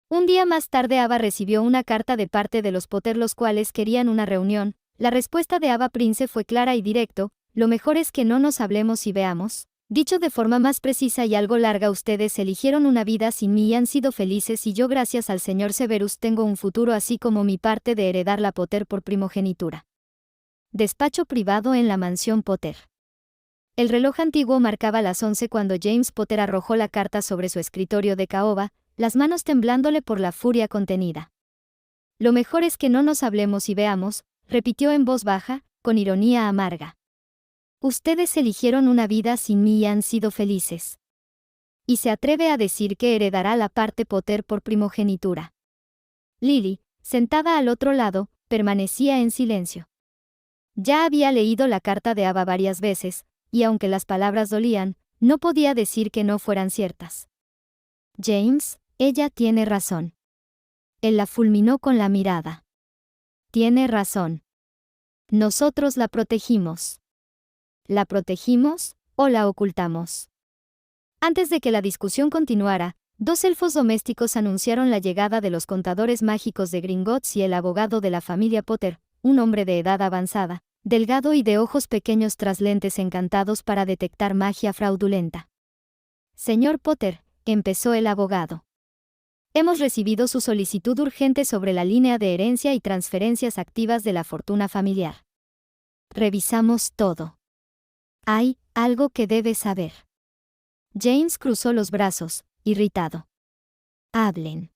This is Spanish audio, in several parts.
Un día más tarde Ava recibió una carta de parte de los Potter, los cuales querían una reunión. La respuesta de Ava Prince fue clara y directo: lo mejor es que no nos hablemos y veamos. Dicho de forma más precisa y algo larga, ustedes eligieron una vida sin mí y han sido felices, y yo, gracias al señor Severus, tengo un futuro, así como mi parte de heredar la Potter por primogenitura. Despacho privado en la mansión Potter. El reloj antiguo marcaba las 11 cuando James Potter arrojó la carta sobre su escritorio de caoba, las manos temblándole por la furia contenida. Lo mejor es que no nos hablemos y veamos, repitió en voz baja, con ironía amarga. Ustedes eligieron una vida sin mí y han sido felices. ¿Y se atreve a decir que heredará la parte Potter por primogenitura? Lily, sentada al otro lado, permanecía en silencio. Ya había leído la carta de Ava varias veces, y aunque las palabras dolían, no podía decir que no fueran ciertas. James, ella tiene razón. Él la fulminó con la mirada. Tiene razón. Nosotros la protegimos. ¿La protegimos o la ocultamos? Antes de que la discusión continuara, dos elfos domésticos anunciaron la llegada de los contadores mágicos de Gringotts y el abogado de la familia Potter, un hombre de edad avanzada, delgado y de ojos pequeños tras lentes encantados para detectar magia fraudulenta. Señor Potter, empezó el abogado. Hemos recibido su solicitud urgente sobre la línea de herencia y transferencias activas de la fortuna familiar. Revisamos todo. Hay algo que debes saber. James cruzó los brazos, irritado. Hablen.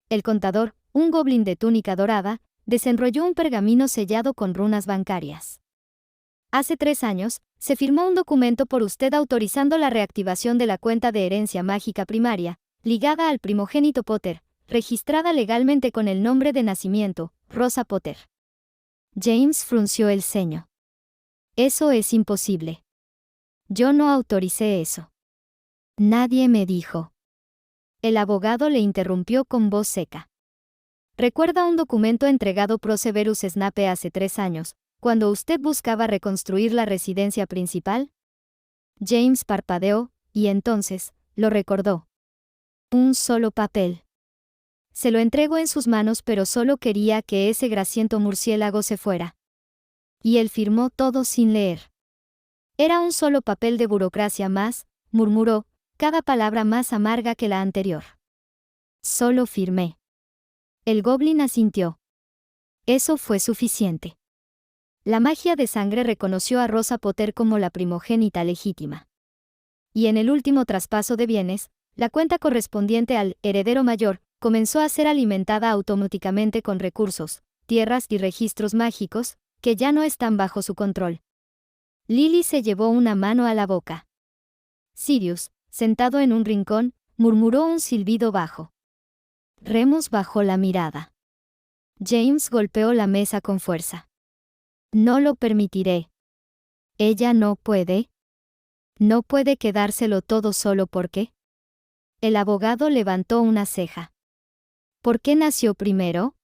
El contador, un goblin de túnica dorada, desenrolló un pergamino sellado con runas bancarias. Hace 3 años, se firmó un documento por usted autorizando la reactivación de la cuenta de herencia mágica primaria, ligada al primogénito Potter, registrada legalmente con el nombre de nacimiento, Rosa Potter. James frunció el ceño. Eso es imposible. Yo no autoricé eso. Nadie me dijo. El abogado le interrumpió con voz seca. ¿Recuerda un documento entregado por Severus Snape hace 3 años, cuando usted buscaba reconstruir la residencia principal? James parpadeó, y entonces, lo recordó. Un solo papel. Se lo entregó en sus manos, pero solo quería que ese grasiento murciélago se fuera. Y él firmó todo sin leer. Era un solo papel de burocracia más, murmuró, cada palabra más amarga que la anterior. Solo firmé. El goblin asintió. Eso fue suficiente. La magia de sangre reconoció a Rosa Potter como la primogénita legítima. Y en el último traspaso de bienes, la cuenta correspondiente al heredero mayor comenzó a ser alimentada automáticamente con recursos, tierras y registros mágicos, que ya no están bajo su control. Lily se llevó una mano a la boca. Sirius, sentado en un rincón, murmuró un silbido bajo. Remus bajó la mirada. James golpeó la mesa con fuerza. No lo permitiré. Ella no puede. No puede quedárselo todo solo porque. El abogado levantó una ceja. ¿Por qué nació primero?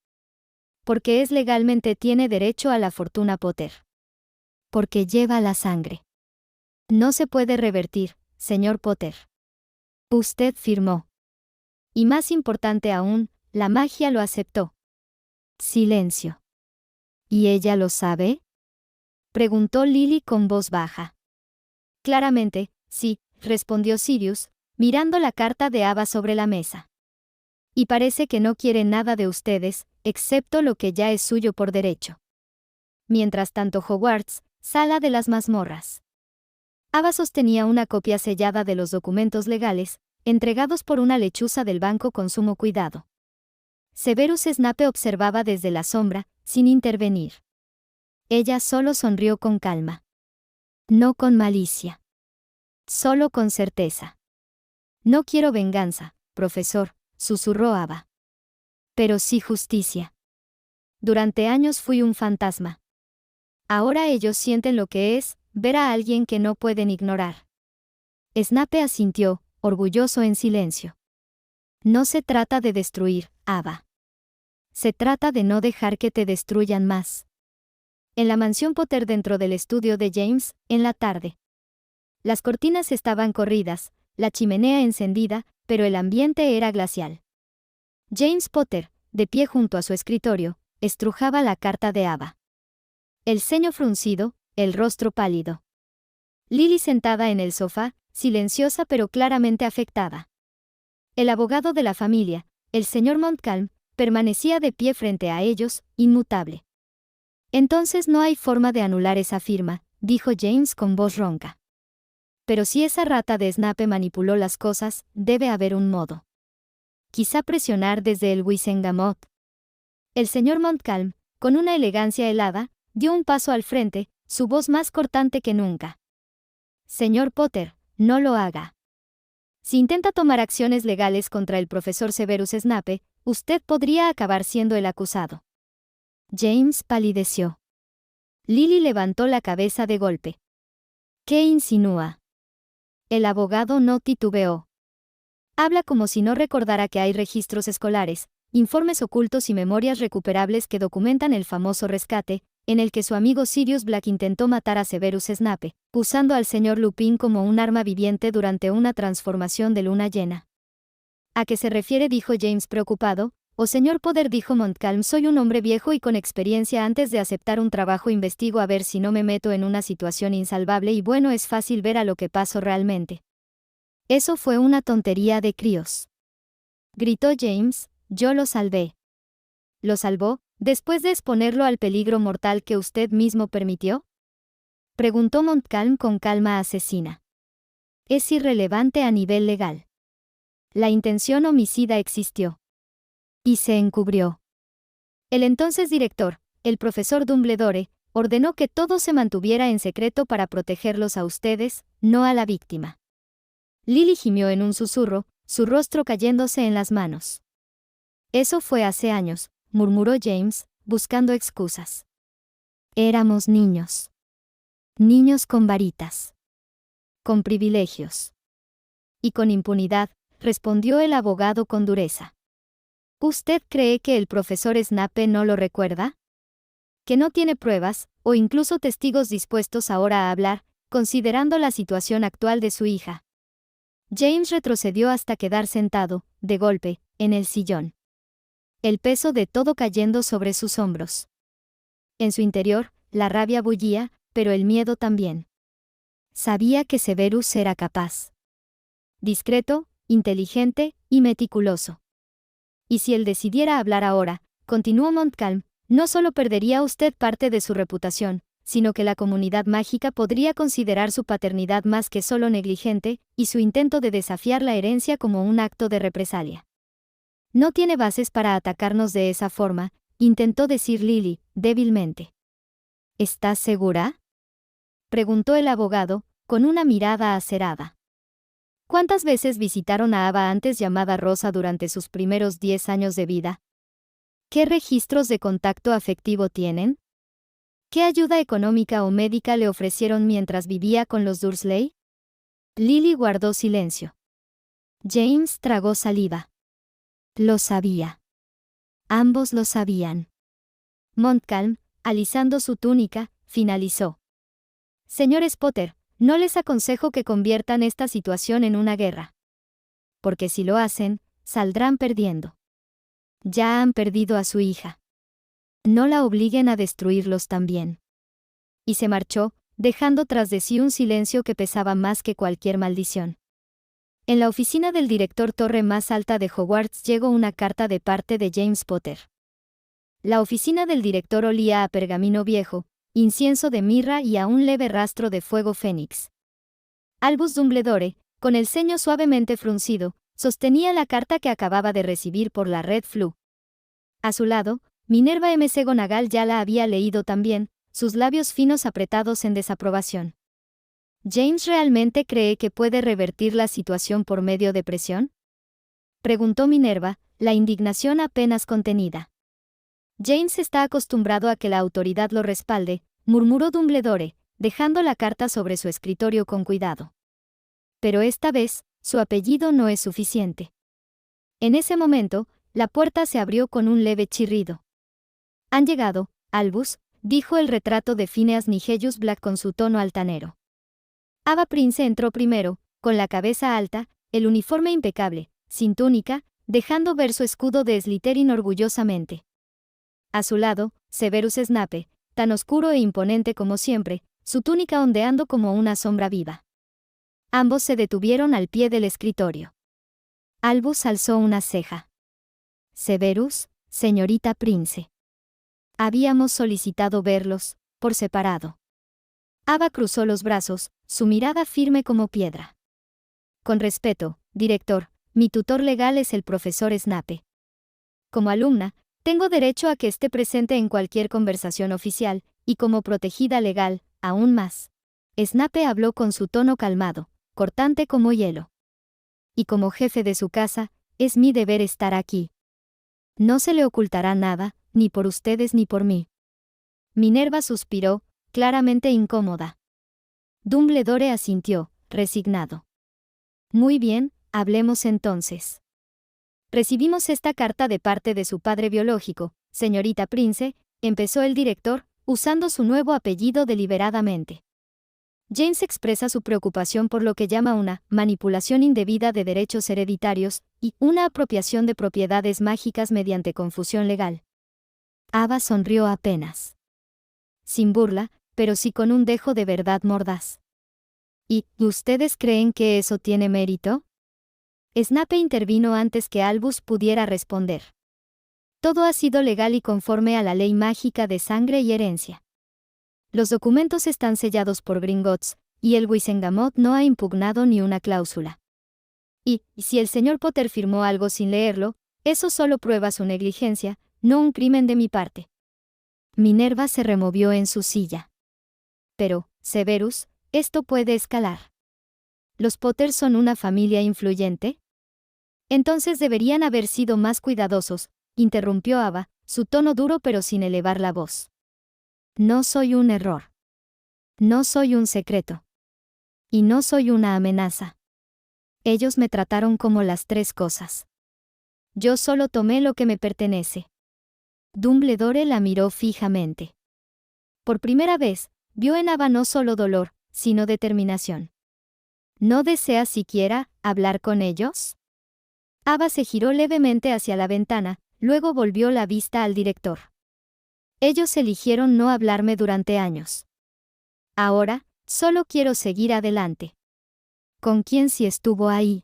Porque legalmente tiene derecho a la fortuna Potter. Porque lleva la sangre. No se puede revertir, señor Potter. Usted firmó. Y más importante aún, la magia lo aceptó. Silencio. ¿Y ella lo sabe? Preguntó Lily con voz baja. Claramente, sí, respondió Sirius, mirando la carta de Ava sobre la mesa. Y parece que no quiere nada de ustedes, excepto lo que ya es suyo por derecho. Mientras tanto, Hogwarts, sala de las mazmorras. Ava sostenía una copia sellada de los documentos legales, entregados por una lechuza del banco con sumo cuidado. Severus Snape observaba desde la sombra, sin intervenir. Ella solo sonrió con calma. No con malicia. Solo con certeza. No quiero venganza, profesor, susurró Ava. Pero sí justicia. Durante años fui un fantasma. Ahora ellos sienten lo que es ver a alguien que no pueden ignorar. Snape asintió, orgulloso en silencio. No se trata de destruir, Ava. Se trata de no dejar que te destruyan más. En la mansión Potter, dentro del estudio de James, en la tarde. Las cortinas estaban corridas, la chimenea encendida, pero el ambiente era glacial. James Potter, de pie junto a su escritorio, estrujaba la carta de Ava. El ceño fruncido, el rostro pálido. Lily sentada en el sofá, silenciosa pero claramente afectada. El abogado de la familia, el señor Montcalm, permanecía de pie frente a ellos, inmutable. Entonces no hay forma de anular esa firma, dijo James con voz ronca. Pero si esa rata de Snape manipuló las cosas, debe haber un modo. Quizá presionar desde el Wisengamot. El señor Montcalm, con una elegancia helada, dio un paso al frente, su voz más cortante que nunca. Señor Potter, no lo haga. Si intenta tomar acciones legales contra el profesor Severus Snape, usted podría acabar siendo el acusado. James palideció. Lily levantó la cabeza de golpe. ¿Qué insinúa? El abogado no titubeó. Habla como si no recordara que hay registros escolares, informes ocultos y memorias recuperables que documentan el famoso rescate, en el que su amigo Sirius Black intentó matar a Severus Snape, usando al señor Lupin como un arma viviente durante una transformación de luna llena. ¿A qué se refiere?, dijo James preocupado. «Oh, señor Potter», dijo Montcalm, «soy un hombre viejo y con experiencia. Antes de aceptar un trabajo investigo a ver si no me meto en una situación insalvable y bueno, es fácil ver a lo que paso realmente». «Eso fue una tontería de críos», gritó James. «Yo lo salvé». «¿Lo salvó, después de exponerlo al peligro mortal que usted mismo permitió?», preguntó Montcalm con calma asesina. «Es irrelevante a nivel legal. La intención homicida existió. Y se encubrió». El entonces director, el profesor Dumbledore, ordenó que todo se mantuviera en secreto para protegerlos a ustedes, no a la víctima. Lily gimió en un susurro, su rostro cayéndose en las manos. «Eso fue hace años», murmuró James, buscando excusas. «Éramos niños. Niños con varitas. Con privilegios. Y con impunidad», respondió el abogado con dureza. «¿Usted cree que el profesor Snape no lo recuerda? ¿Que no tiene pruebas, o incluso testigos dispuestos ahora a hablar, considerando la situación actual de su hija?» James retrocedió hasta quedar sentado, de golpe, en el sillón. El peso de todo cayendo sobre sus hombros. En su interior, la rabia bullía, pero el miedo también. Sabía que Severus era capaz. Discreto, inteligente y meticuloso. Y si él decidiera hablar ahora, continuó Montcalm, no solo perdería usted parte de su reputación, sino que la comunidad mágica podría considerar su paternidad más que solo negligente, y su intento de desafiar la herencia como un acto de represalia. «No tiene bases para atacarnos de esa forma», intentó decir Lily, débilmente. «¿Estás segura?», preguntó el abogado, con una mirada acerada. «¿Cuántas veces visitaron a Ava antes llamada Rosa durante sus primeros 10 años de vida? ¿Qué registros de contacto afectivo tienen? ¿Qué ayuda económica o médica le ofrecieron mientras vivía con los Dursley?». Lily guardó silencio. James tragó saliva. Lo sabía. Ambos lo sabían. Montcalm, alisando su túnica, finalizó. «Señores Potter, no les aconsejo que conviertan esta situación en una guerra. Porque si lo hacen, saldrán perdiendo. Ya han perdido a su hija. No la obliguen a destruirlos también». Y se marchó, dejando tras de sí un silencio que pesaba más que cualquier maldición. En la oficina del director torre más alta de Hogwarts llegó una carta de parte de James Potter. La oficina del director olía a pergamino viejo, incienso de mirra y a un leve rastro de fuego fénix. Albus Dumbledore, con el ceño suavemente fruncido, sostenía la carta que acababa de recibir por la Red Floo. A su lado, Minerva McGonagall ya la había leído también, sus labios finos apretados en desaprobación. «¿James realmente cree que puede revertir la situación por medio de presión?», preguntó Minerva, la indignación apenas contenida. «James está acostumbrado a que la autoridad lo respalde», murmuró Dumbledore, dejando la carta sobre su escritorio con cuidado. «Pero esta vez, su apellido no es suficiente». En ese momento, la puerta se abrió con un leve chirrido. «Han llegado, Albus», dijo el retrato de Phineas Nigellus Black con su tono altanero. Ava Prince entró primero, con la cabeza alta, el uniforme impecable, sin túnica, dejando ver su escudo de Slytherin orgullosamente. A su lado, Severus Snape, tan oscuro e imponente como siempre, su túnica ondeando como una sombra viva. Ambos se detuvieron al pie del escritorio. Albus alzó una ceja. Severus, señorita Prince. Habíamos solicitado verlos, por separado. Ava cruzó los brazos, su mirada firme como piedra. Con respeto, director, mi tutor legal es el profesor Snape. Como alumna, tengo derecho a que esté presente en cualquier conversación oficial, y como protegida legal, aún más. Snape habló con su tono calmado, cortante como hielo. Y como jefe de su casa, es mi deber estar aquí. No se le ocultará nada, ni por ustedes ni por mí. Minerva suspiró, claramente incómoda. Dumbledore asintió, resignado. Muy bien, hablemos entonces. Recibimos esta carta de parte de su padre biológico, señorita Prince, empezó el director, usando su nuevo apellido deliberadamente. James expresa su preocupación por lo que llama una manipulación indebida de derechos hereditarios y una apropiación de propiedades mágicas mediante confusión legal. Ava sonrió apenas. Sin burla, pero sí con un dejo de verdad mordaz. ¿Y ustedes creen que eso tiene mérito? Snape intervino antes que Albus pudiera responder. Todo ha sido legal y conforme a la ley mágica de sangre y herencia. Los documentos están sellados por Gringotts, y el Wisengamot no ha impugnado ni una cláusula. Y si el señor Potter firmó algo sin leerlo, eso solo prueba su negligencia, no un crimen de mi parte. Minerva se removió en su silla. Pero, Severus, esto puede escalar. ¿Los Potter son una familia influyente? Entonces deberían haber sido más cuidadosos, interrumpió Ava, su tono duro pero sin elevar la voz. No soy un error. No soy un secreto. Y no soy una amenaza. Ellos me trataron como las tres cosas. Yo solo tomé lo que me pertenece. Dumbledore la miró fijamente. Por primera vez, vio en Ava no solo dolor, sino determinación. ¿No deseas siquiera hablar con ellos? Ava se giró levemente hacia la ventana, luego volvió la vista al director. Ellos eligieron no hablarme durante años. Ahora, solo quiero seguir adelante. ¿Con quién sí estuvo ahí?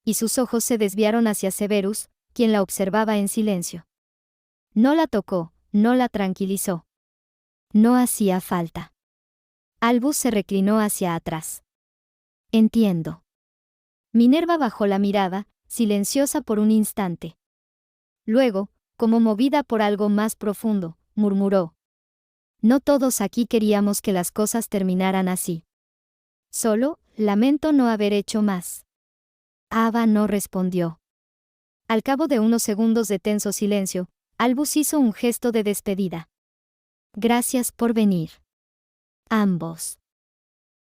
Y sus ojos se desviaron hacia Severus, quien la observaba en silencio. No la tocó, no la tranquilizó. No hacía falta. Albus se reclinó hacia atrás. Entiendo. Minerva bajó la mirada, silenciosa por un instante. Luego, como movida por algo más profundo, murmuró. No todos aquí queríamos que las cosas terminaran así. Solo, lamento no haber hecho más. Ava no respondió. Al cabo de unos segundos de tenso silencio, Albus hizo un gesto de despedida. Gracias por venir. Ambos.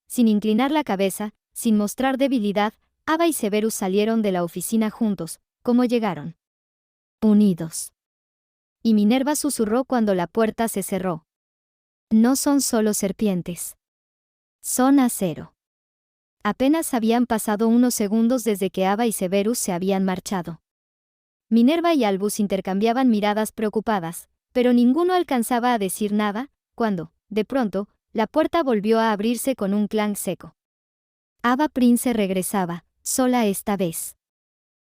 Sin inclinar la cabeza, sin mostrar debilidad, Ava y Severus salieron de la oficina juntos, como llegaron. Unidos. Y Minerva susurró cuando la puerta se cerró. No son solo serpientes. Son acero. Apenas habían pasado unos segundos desde que Ava y Severus se habían marchado. Minerva y Albus intercambiaban miradas preocupadas, pero ninguno alcanzaba a decir nada, cuando, de pronto, la puerta volvió a abrirse con un clang seco. Ava Prince regresaba, sola esta vez.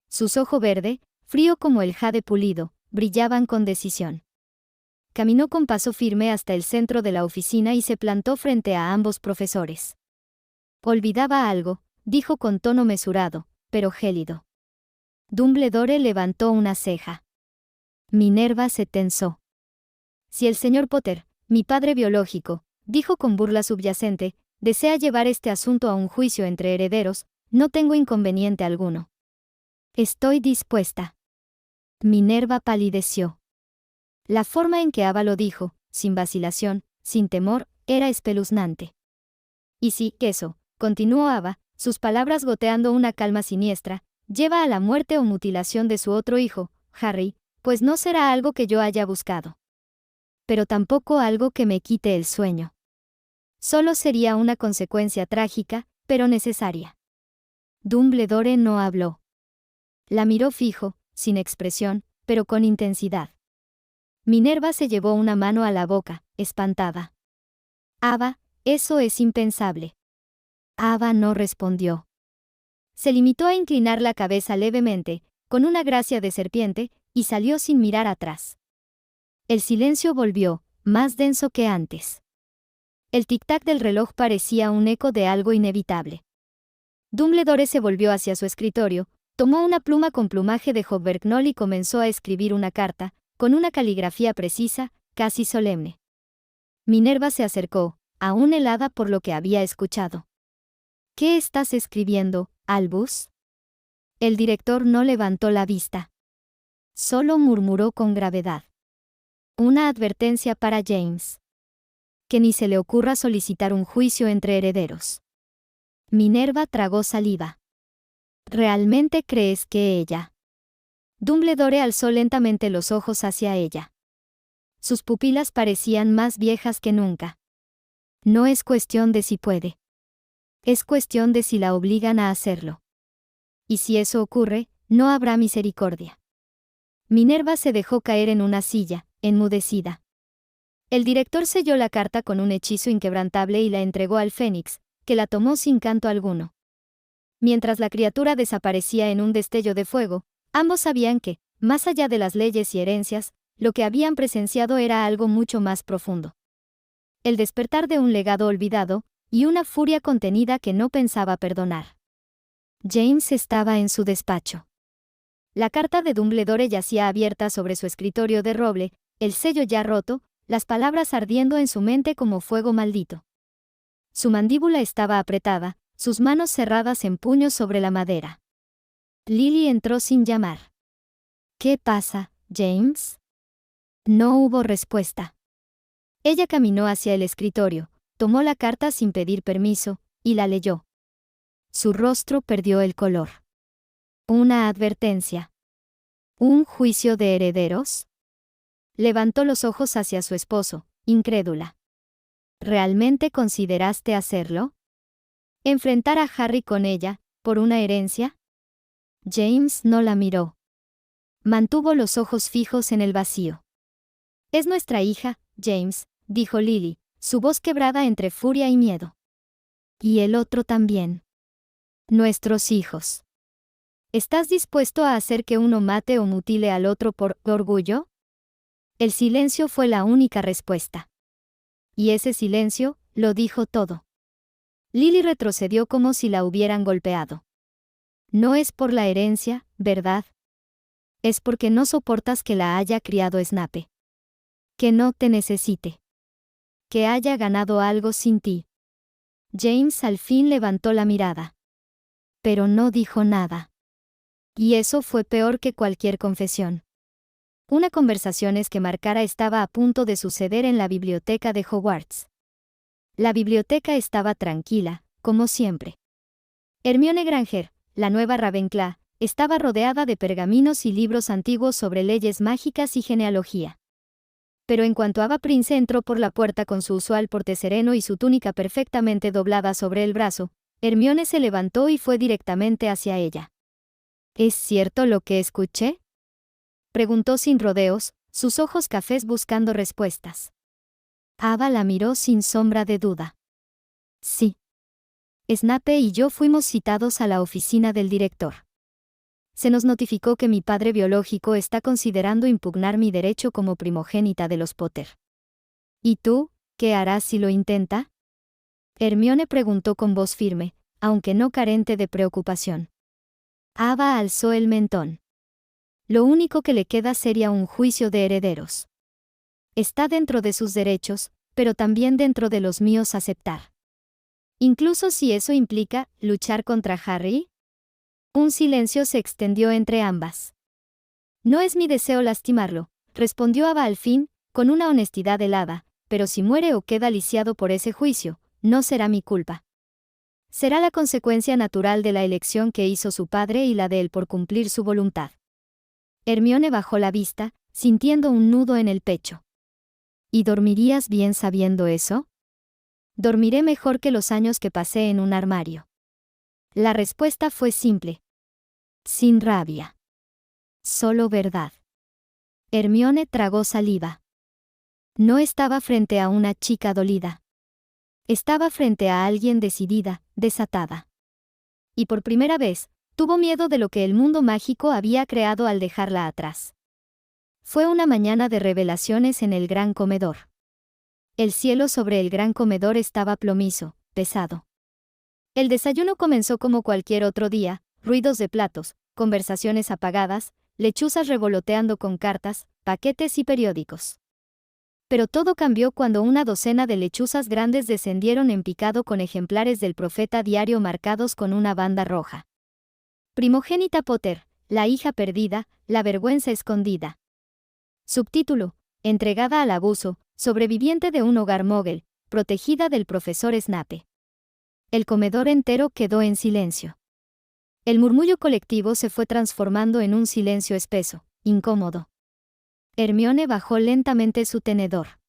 Sus ojos verde, frío como el jade pulido, brillaban con decisión. Caminó con paso firme hasta el centro de la oficina y se plantó frente a ambos profesores. Olvidaba algo, dijo con tono mesurado, pero gélido. Dumbledore levantó una ceja. Minerva se tensó. Si el señor Potter, mi padre biológico, dijo con burla subyacente, desea llevar este asunto a un juicio entre herederos, no tengo inconveniente alguno. Estoy dispuesta. Minerva palideció. La forma en que Ava lo dijo, sin vacilación, sin temor, era espeluznante. Y si, queso, continuó Ava, sus palabras goteando una calma siniestra, lleva a la muerte o mutilación de su otro hijo, Harry, pues no será algo que yo haya buscado. Pero tampoco algo que me quite el sueño. Solo sería una consecuencia trágica, pero necesaria. Dumbledore no habló. La miró fijo, sin expresión, pero con intensidad. Minerva se llevó una mano a la boca, espantada. Ava, eso es impensable. Ava no respondió. Se limitó a inclinar la cabeza levemente, con una gracia de serpiente, y salió sin mirar atrás. El silencio volvió, más denso que antes. El tic-tac del reloj parecía un eco de algo inevitable. Dumbledore se volvió hacia su escritorio, tomó una pluma con plumaje de hobberknoll y comenzó a escribir una carta, con una caligrafía precisa, casi solemne. Minerva se acercó, aún helada por lo que había escuchado. ¿Qué estás escribiendo, Albus? El director no levantó la vista. Solo murmuró con gravedad. Una advertencia para James. Que ni se le ocurra solicitar un juicio entre herederos. Minerva tragó saliva. ¿Realmente crees que ella? Dumbledore alzó lentamente los ojos hacia ella. Sus pupilas parecían más viejas que nunca. No es cuestión de si puede. Es cuestión de si la obligan a hacerlo. Y si eso ocurre, no habrá misericordia. Minerva se dejó caer en una silla, enmudecida. El director selló la carta con un hechizo inquebrantable y la entregó al Fénix, que la tomó sin canto alguno. Mientras la criatura desaparecía en un destello de fuego, ambos sabían que, más allá de las leyes y herencias, lo que habían presenciado era algo mucho más profundo. El despertar de un legado olvidado, y una furia contenida que no pensaba perdonar. James estaba en su despacho. La carta de Dumbledore yacía abierta sobre su escritorio de roble, el sello ya roto, las palabras ardiendo en su mente como fuego maldito. Su mandíbula estaba apretada, sus manos cerradas en puños sobre la madera. Lily entró sin llamar. ¿Qué pasa, James? No hubo respuesta. Ella caminó hacia el escritorio, tomó la carta sin pedir permiso, y la leyó. Su rostro perdió el color. Una advertencia. ¿Un juicio de herederos? Levantó los ojos hacia su esposo, incrédula. ¿Realmente consideraste hacerlo? ¿Enfrentar a Harry con ella, por una herencia? James no la miró. Mantuvo los ojos fijos en el vacío. Es nuestra hija, James, dijo Lily, su voz quebrada entre furia y miedo. Y el otro también. Nuestros hijos. ¿Estás dispuesto a hacer que uno mate o mutile al otro por orgullo? El silencio fue la única respuesta. Y ese silencio, lo dijo todo. Lily retrocedió como si la hubieran golpeado. No es por la herencia, ¿verdad? Es porque no soportas que la haya criado Snape. Que no te necesite. Que haya ganado algo sin ti. James al fin levantó la mirada. Pero no dijo nada. Y eso fue peor que cualquier confesión. Una conversación que marcara estaba a punto de suceder en la biblioteca de Hogwarts. La biblioteca estaba tranquila, como siempre. Hermione Granger, la nueva Ravenclaw, estaba rodeada de pergaminos y libros antiguos sobre leyes mágicas y genealogía. Pero en cuanto Ava Prince entró por la puerta con su usual porte sereno y su túnica perfectamente doblada sobre el brazo, Hermione se levantó y fue directamente hacia ella. ¿Es cierto lo que escuché? Preguntó sin rodeos, sus ojos cafés buscando respuestas. Ava la miró sin sombra de duda. Sí. Snape y yo fuimos citados a la oficina del director. Se nos notificó que mi padre biológico está considerando impugnar mi derecho como primogénita de los Potter. ¿Y tú, qué harás si lo intenta? Hermione preguntó con voz firme, aunque no carente de preocupación. Ava alzó el mentón. Lo único que le queda sería un juicio de herederos. Está dentro de sus derechos, pero también dentro de los míos aceptar. Incluso si eso implica luchar contra Harry. Un silencio se extendió entre ambas. No es mi deseo lastimarlo, respondió Ava al fin, con una honestidad helada, pero si muere o queda lisiado por ese juicio, no será mi culpa. Será la consecuencia natural de la elección que hizo su padre y la de él por cumplir su voluntad. Hermione bajó la vista, sintiendo un nudo en el pecho. ¿Y dormirías bien sabiendo eso? Dormiré mejor que los años que pasé en un armario. La respuesta fue simple. Sin rabia. solo verdad. Hermione tragó saliva. No estaba frente a una chica dolida. Estaba frente a alguien decidida, desatada. Y por primera vez, tuvo miedo de lo que el mundo mágico había creado al dejarla atrás. Fue una mañana de revelaciones en el gran comedor. El cielo sobre el gran comedor estaba plomizo, pesado. El desayuno comenzó como cualquier otro día, ruidos de platos, conversaciones apagadas, lechuzas revoloteando con cartas, paquetes y periódicos. Pero todo cambió cuando una docena de lechuzas grandes descendieron en picado con ejemplares del Profeta Diario marcados con una banda roja. Primogénita Potter, la hija perdida, la vergüenza escondida. Subtítulo: entregada al abuso, sobreviviente de un hogar Mogel, protegida del profesor Snape. El comedor entero quedó en silencio. El murmullo colectivo se fue transformando en un silencio espeso, incómodo. Hermione bajó lentamente su tenedor.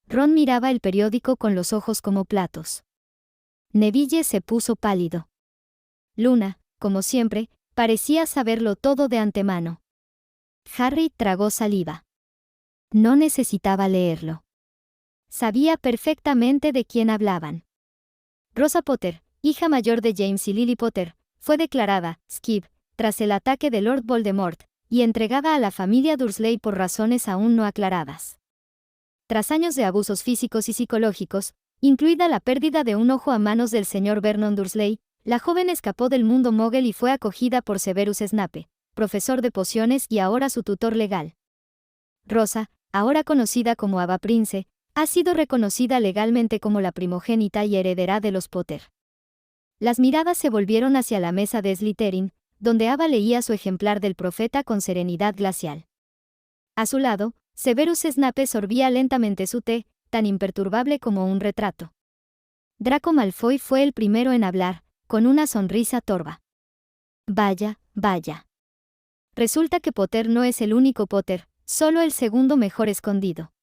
Ron miraba el periódico con los ojos como platos. Neville se puso pálido. Luna, como siempre, parecía saberlo todo de antemano. Harry tragó saliva. No necesitaba leerlo. Sabía perfectamente de quién hablaban. Rosa Potter, hija mayor de James y Lily Potter, fue declarada Skib tras el ataque de Lord Voldemort, y entregada a la familia Dursley por razones aún no aclaradas. Tras años de abusos físicos y psicológicos, incluida la pérdida de un ojo a manos del señor Vernon Dursley, la joven escapó del mundo Mogel y fue acogida por Severus Snape, profesor de pociones y ahora su tutor legal. Rosa, ahora conocida como Ava Prince, ha sido reconocida legalmente como la primogénita y heredera de los Potter. Las miradas se volvieron hacia la mesa de Slytherin, donde Ava leía su ejemplar del profeta con serenidad glacial. A su lado, Severus Snape sorbía lentamente su té, tan imperturbable como un retrato. Draco Malfoy fue el primero en hablar, con una sonrisa torva. Vaya, vaya. Resulta que Potter no es el único Potter, solo el segundo mejor escondido.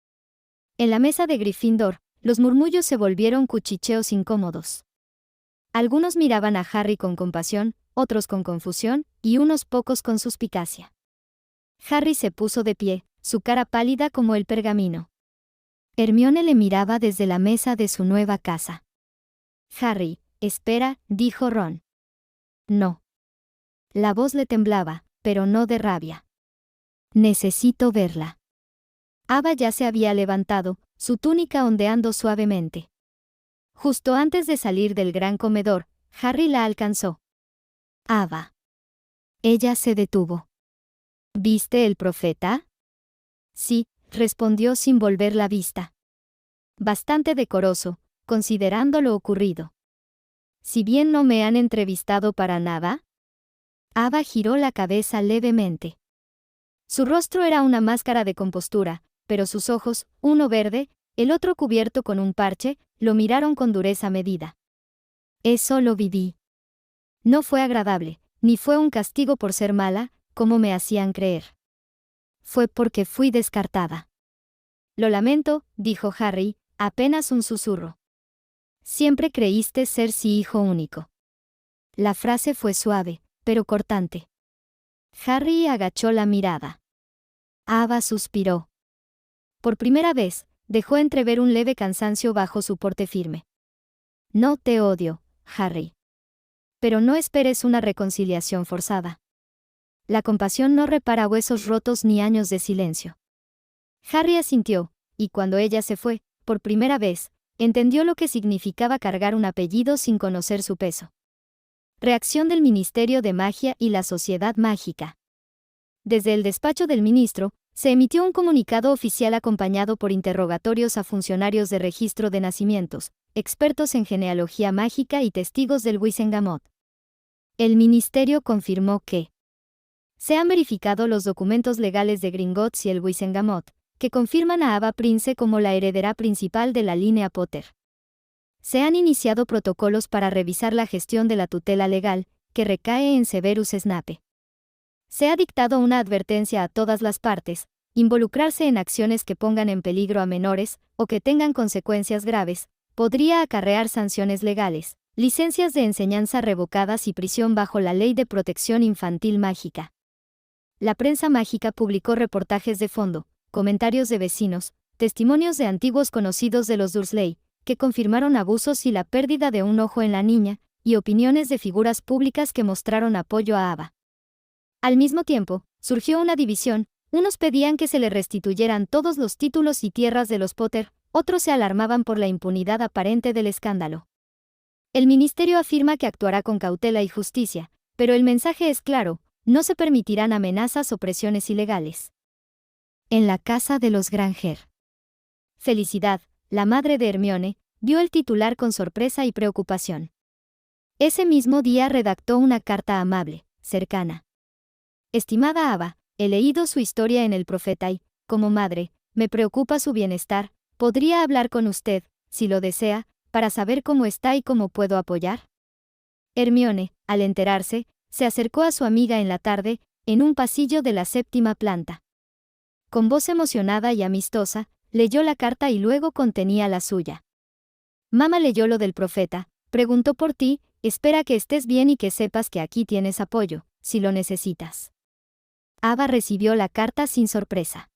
En la mesa de Gryffindor, los murmullos se volvieron cuchicheos incómodos. Algunos miraban a Harry con compasión, otros con confusión, y unos pocos con suspicacia. Harry se puso de pie, su cara pálida como el pergamino. Hermione le miraba desde la mesa de su nueva casa. Harry, espera, dijo Ron. No. La voz le temblaba, pero no de rabia. Necesito verla. Ava ya se había levantado, su túnica ondeando suavemente. Justo antes de salir del gran comedor, Harry la alcanzó. Ava. Ella se detuvo. ¿Viste el profeta? Sí, respondió sin volver la vista. Bastante decoroso, considerando lo ocurrido. Si bien no me han entrevistado para nada. Ava giró la cabeza levemente. Su rostro era una máscara de compostura, pero sus ojos, uno verde, el otro cubierto con un parche, lo miraron con dureza medida. Eso lo viví. No fue agradable, ni fue un castigo por ser mala, como me hacían creer. Fue porque fui descartada. Lo lamento, dijo Harry, apenas un susurro. Siempre creíste ser sí hijo único. La frase fue suave, pero cortante. Harry agachó la mirada. Ava suspiró. Por primera vez, dejó entrever un leve cansancio bajo su porte firme. No te odio, Harry. Pero no esperes una reconciliación forzada. La compasión no repara huesos rotos ni años de silencio. Harry asintió, y cuando ella se fue, por primera vez, entendió lo que significaba cargar un apellido sin conocer su peso. Reacción del Ministerio de Magia y la Sociedad Mágica. Desde el despacho del ministro, se emitió un comunicado oficial acompañado por interrogatorios a funcionarios de registro de nacimientos, expertos en genealogía mágica y testigos del Wizengamot. El ministerio confirmó que se han verificado los documentos legales de Gringotts y el Wizengamot, que confirman a Ava Prince como la heredera principal de la línea Potter. Se han iniciado protocolos para revisar la gestión de la tutela legal, que recae en Severus Snape. Se ha dictado una advertencia a todas las partes: involucrarse en acciones que pongan en peligro a menores, o que tengan consecuencias graves, podría acarrear sanciones legales, licencias de enseñanza revocadas y prisión bajo la Ley de Protección Infantil Mágica. La prensa mágica publicó reportajes de fondo, comentarios de vecinos, testimonios de antiguos conocidos de los Dursley, que confirmaron abusos y la pérdida de un ojo en la niña, y opiniones de figuras públicas que mostraron apoyo a Ava. Al mismo tiempo, surgió una división, unos pedían que se le restituyeran todos los títulos y tierras de los Potter, otros se alarmaban por la impunidad aparente del escándalo. El ministerio afirma que actuará con cautela y justicia, pero el mensaje es claro, no se permitirán amenazas o presiones ilegales. En la casa de los Granger. Felicidad, la madre de Hermione, vio el titular con sorpresa y preocupación. Ese mismo día redactó una carta amable, cercana. Estimada Ava, he leído su historia en El Profeta y, como madre, me preocupa su bienestar. ¿Podría hablar con usted, si lo desea, para saber cómo está y cómo puedo apoyar? Hermione, al enterarse, se acercó a su amiga en la tarde, en un pasillo de la 7ª planta. Con voz emocionada y amistosa, leyó la carta y luego contenía la suya. Mamá leyó lo del profeta, preguntó por ti, espera que estés bien y que sepas que aquí tienes apoyo, si lo necesitas. Ava recibió la carta sin sorpresa.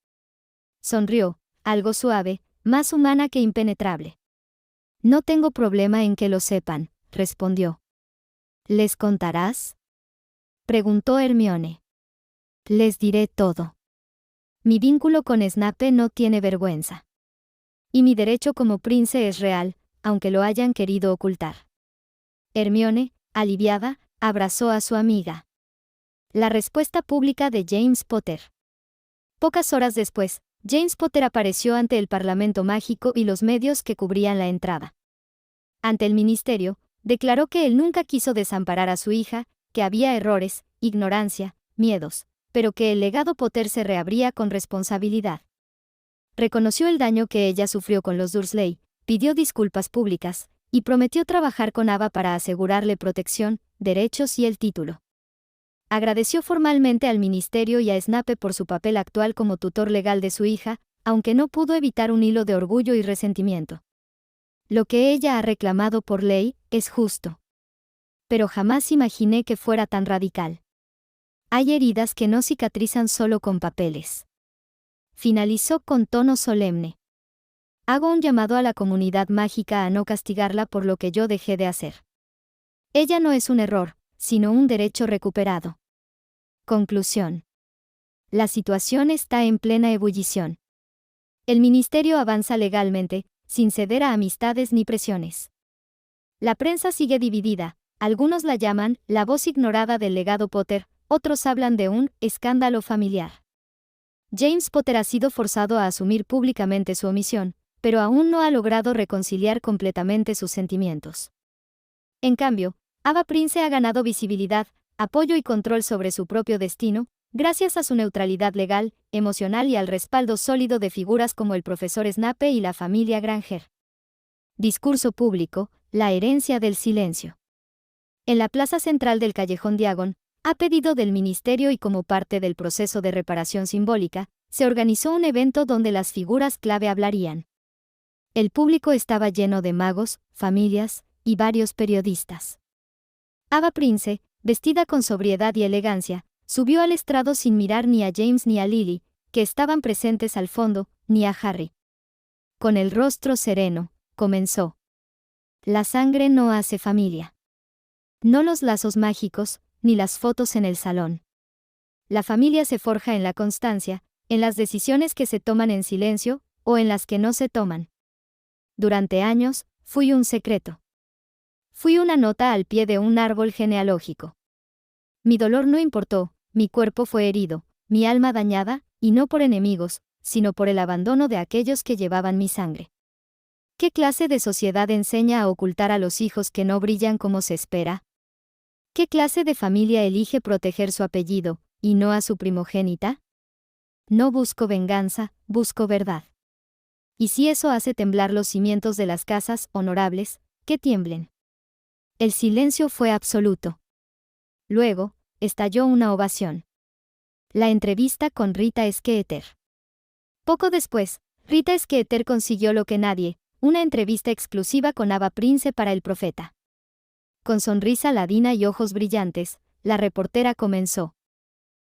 Sonrió, algo suave, más humana que impenetrable. No tengo problema en que lo sepan, respondió. ¿Les contarás? Preguntó Hermione. Les diré todo. Mi vínculo con Snape no tiene vergüenza. Y mi derecho como príncipe es real, aunque lo hayan querido ocultar. Hermione, aliviada, abrazó a su amiga. La respuesta pública de James Potter. Pocas horas después, James Potter apareció ante el Parlamento Mágico y los medios que cubrían la entrada. Ante el ministerio, declaró que él nunca quiso desamparar a su hija, que había errores, ignorancia, miedos, pero que el legado Potter se reabría con responsabilidad. Reconoció el daño que ella sufrió con los Dursley, pidió disculpas públicas, y prometió trabajar con Ava para asegurarle protección, derechos y el título. Agradeció formalmente al ministerio y a Snape por su papel actual como tutor legal de su hija, aunque no pudo evitar un hilo de orgullo y resentimiento. Lo que ella ha reclamado por ley es justo. Pero jamás imaginé que fuera tan radical. Hay heridas que no cicatrizan solo con papeles. Finalizó con tono solemne. Hago un llamado a la comunidad mágica a no castigarla por lo que yo dejé de hacer. Ella no es un error, sino un derecho recuperado. Conclusión. La situación está en plena ebullición. El ministerio avanza legalmente, sin ceder a amistades ni presiones. La prensa sigue dividida, algunos la llaman la voz ignorada del legado Potter, otros hablan de un escándalo familiar. James Potter ha sido forzado a asumir públicamente su omisión, pero aún no ha logrado reconciliar completamente sus sentimientos. En cambio, Ava Prince ha ganado visibilidad, apoyo y control sobre su propio destino, gracias a su neutralidad legal, emocional y al respaldo sólido de figuras como el profesor Snape y la familia Granger. Discurso público, la herencia del silencio. En la plaza central del Callejón Diagon, a pedido del ministerio y como parte del proceso de reparación simbólica, se organizó un evento donde las figuras clave hablarían. El público estaba lleno de magos, familias y varios periodistas. Ava Prince, vestida con sobriedad y elegancia, subió al estrado sin mirar ni a James ni a Lily, que estaban presentes al fondo, ni a Harry. Con el rostro sereno, comenzó. La sangre no hace familia. No los lazos mágicos, ni las fotos en el salón. La familia se forja en la constancia, en las decisiones que se toman en silencio, o en las que no se toman. Durante años, fui un secreto. Fui una nota al pie de un árbol genealógico. Mi dolor no importó, mi cuerpo fue herido, mi alma dañada, y no por enemigos, sino por el abandono de aquellos que llevaban mi sangre. ¿Qué clase de sociedad enseña a ocultar a los hijos que no brillan como se espera? ¿Qué clase de familia elige proteger su apellido, y no a su primogénita? No busco venganza, busco verdad. Y si eso hace temblar los cimientos de las casas honorables, que tiemblen. El silencio fue absoluto. Luego, estalló una ovación. La entrevista con Rita Skeeter. Poco después, Rita Skeeter consiguió lo que nadie, una entrevista exclusiva con Ava Prince para El Profeta. Con sonrisa ladina y ojos brillantes, la reportera comenzó.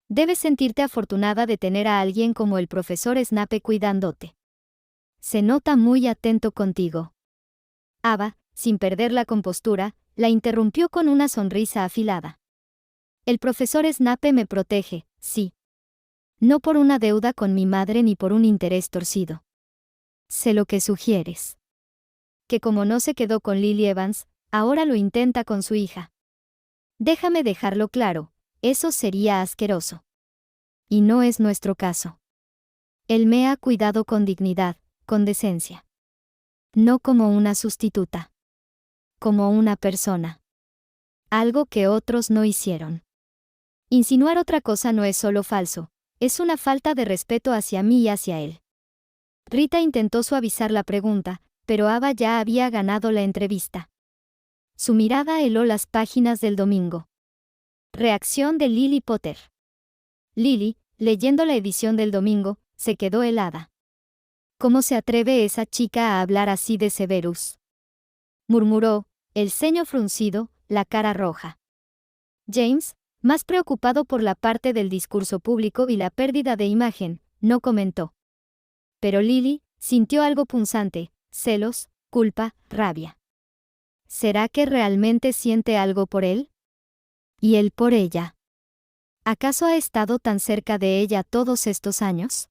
Debes sentirte afortunada de tener a alguien como el profesor Snape cuidándote. Se nota muy atento contigo. Ava, sin perder la compostura, la interrumpió con una sonrisa afilada. El profesor Snape me protege, sí. No por una deuda con mi madre ni por un interés torcido. Sé lo que sugieres. Que como no se quedó con Lily Evans, ahora lo intenta con su hija. Déjame dejarlo claro, eso sería asqueroso. Y no es nuestro caso. Él me ha cuidado con dignidad, con decencia. No como una sustituta. Como una persona. Algo que otros no hicieron. Insinuar otra cosa no es solo falso, es una falta de respeto hacia mí y hacia él. Rita intentó suavizar la pregunta, pero Ava ya había ganado la entrevista. Su mirada heló las páginas del domingo. Reacción de Lily Potter. Lily, leyendo la edición del domingo, se quedó helada. ¿Cómo se atreve esa chica a hablar así de Severus?, murmuró, el ceño fruncido, la cara roja. James, más preocupado por la parte del discurso público y la pérdida de imagen, no comentó. Pero Lily sintió algo punzante, celos, culpa, rabia. ¿Será que realmente siente algo por él? ¿Y él por ella? ¿Acaso ha estado tan cerca de ella todos estos años?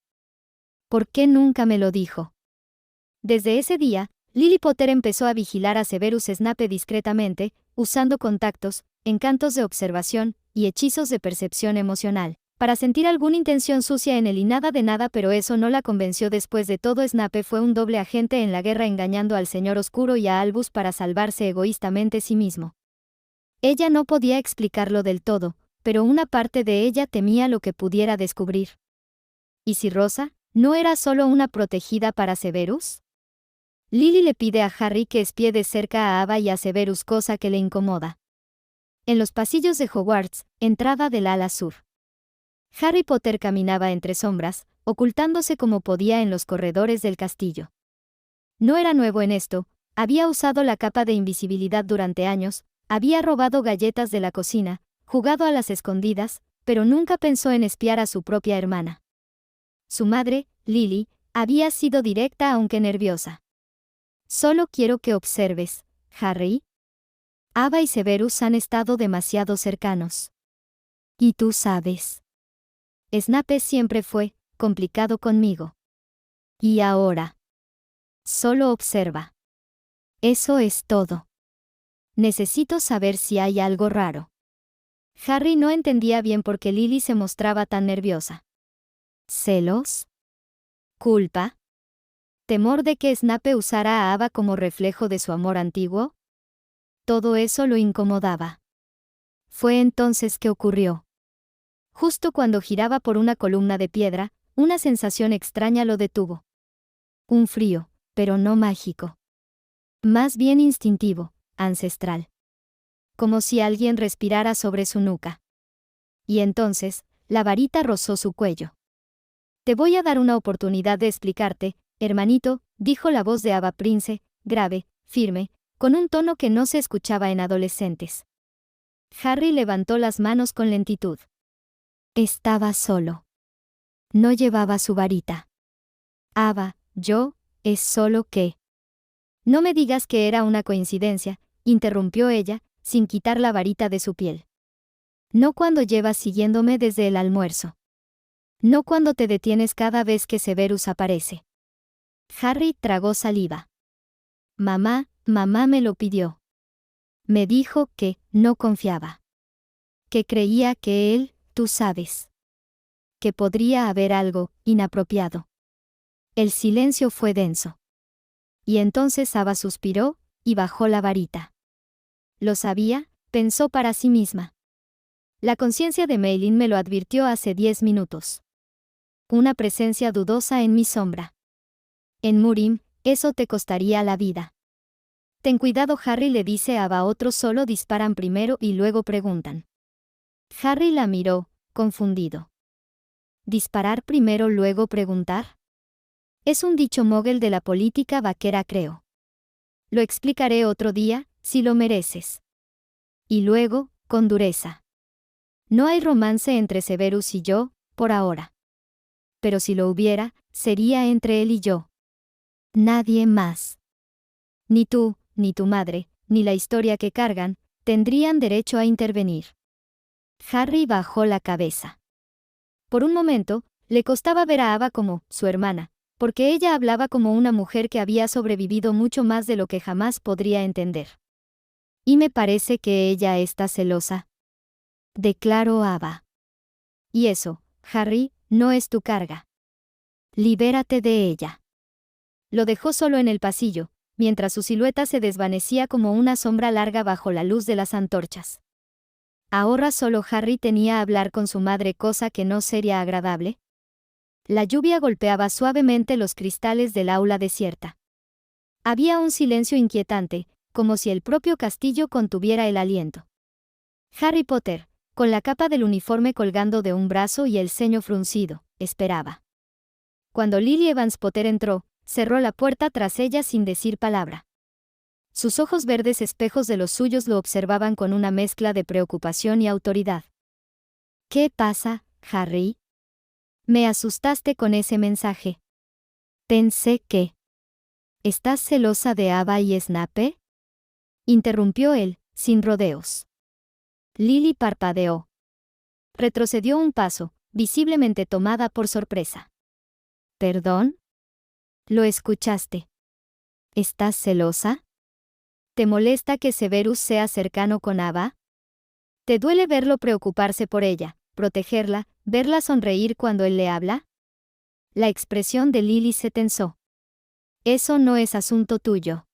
¿Por qué nunca me lo dijo? Desde ese día, Lily Potter empezó a vigilar a Severus Snape discretamente, usando contactos, encantos de observación y hechizos de percepción emocional, para sentir alguna intención sucia en él y nada de nada, pero eso no la convenció. Después de todo, Snape fue un doble agente en la guerra, engañando al Señor Oscuro y a Albus para salvarse egoístamente sí mismo. Ella no podía explicarlo del todo, pero una parte de ella temía lo que pudiera descubrir. ¿Y si Rosa no era solo una protegida para Severus? Lily le pide a Harry que espie de cerca a Ava y a Severus, cosa que le incomoda. En los pasillos de Hogwarts, entrada del ala sur. Harry Potter caminaba entre sombras, ocultándose como podía en los corredores del castillo. No era nuevo en esto, había usado la capa de invisibilidad durante años, había robado galletas de la cocina, jugado a las escondidas, pero nunca pensó en espiar a su propia hermana. Su madre, Lily, había sido directa aunque nerviosa. Solo quiero que observes, Harry. Ava y Severus han estado demasiado cercanos. Y tú sabes. Snape siempre fue complicado conmigo. Y ahora. Solo observa. Eso es todo. Necesito saber si hay algo raro. Harry no entendía bien por qué Lily se mostraba tan nerviosa. ¿Celos? ¿Culpa? ¿Temor de que Snape usara a Ava como reflejo de su amor antiguo? Todo eso lo incomodaba. Fue entonces que ocurrió. Justo cuando giraba por una columna de piedra, una sensación extraña lo detuvo. Un frío, pero no mágico. Más bien instintivo, ancestral. Como si alguien respirara sobre su nuca. Y entonces, la varita rozó su cuello. Te voy a dar una oportunidad de explicarte, hermanito, dijo la voz de Ava Prince, grave, firme, con un tono que no se escuchaba en adolescentes. Harry levantó las manos con lentitud. Estaba solo. No llevaba su varita. Ava, es solo que... No me digas que era una coincidencia, interrumpió ella, sin quitar la varita de su piel. No cuando llevas siguiéndome desde el almuerzo. No cuando te detienes cada vez que Severus aparece. Harry tragó saliva. Mamá me lo pidió. Me dijo que no confiaba. Que creía que él, tú sabes. Que podría haber algo inapropiado. El silencio fue denso. Y entonces Ava suspiró y bajó la varita. Lo sabía, pensó para sí misma. La conciencia de Meilin me lo advirtió hace 10 minutos. Una presencia dudosa en mi sombra. En Murim, eso te costaría la vida. Ten cuidado, Harry le dice a Ava. Otros solo disparan primero y luego preguntan. Harry la miró, confundido. ¿Disparar primero luego preguntar? Es un dicho mogul de la política vaquera, creo. Lo explicaré otro día, si lo mereces. Y luego, con dureza. No hay romance entre Severus y yo, por ahora. Pero si lo hubiera, sería entre él y yo. Nadie más. Ni tú, ni tu madre, ni la historia que cargan, tendrían derecho a intervenir. Harry bajó la cabeza. Por un momento, le costaba ver a Ava como su hermana, porque ella hablaba como una mujer que había sobrevivido mucho más de lo que jamás podría entender. Y me parece que ella está celosa. Declaró Ava. Y eso, Harry, no es tu carga. Libérate de ella. Lo dejó solo en el pasillo, mientras su silueta se desvanecía como una sombra larga bajo la luz de las antorchas. Ahora solo Harry tenía a hablar con su madre, cosa que no sería agradable. La lluvia golpeaba suavemente los cristales del aula desierta. Había un silencio inquietante, como si el propio castillo contuviera el aliento. Harry Potter, con la capa del uniforme colgando de un brazo y el ceño fruncido, esperaba. Cuando Lily Evans Potter entró, cerró la puerta tras ella sin decir palabra. Sus ojos verdes, espejos de los suyos, lo observaban con una mezcla de preocupación y autoridad. ¿Qué pasa, Harry? Me asustaste con ese mensaje. Pensé que... ¿Estás celosa de Ava y Snape? Interrumpió él, sin rodeos. Lily parpadeó. Retrocedió un paso, visiblemente tomada por sorpresa. ¿Perdón? ¿Lo escuchaste? ¿Estás celosa? ¿Te molesta que Severus sea cercano con Ava? ¿Te duele verlo preocuparse por ella, protegerla, verla sonreír cuando él le habla? La expresión de Lily se tensó. Eso no es asunto tuyo.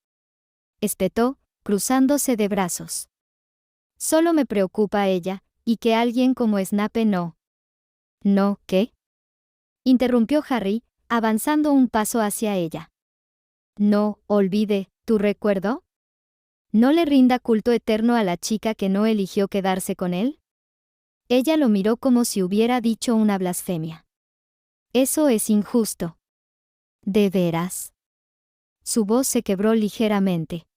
Espetó, cruzándose de brazos. Solo me preocupa ella, y que alguien como Snape no. ¿No qué? Interrumpió Harry, avanzando un paso hacia ella. No olvide tu recuerdo. ¿No le rinda culto eterno a la chica que no eligió quedarse con él? Ella lo miró como si hubiera dicho una blasfemia. Eso es injusto. ¿De veras? Su voz se quebró ligeramente.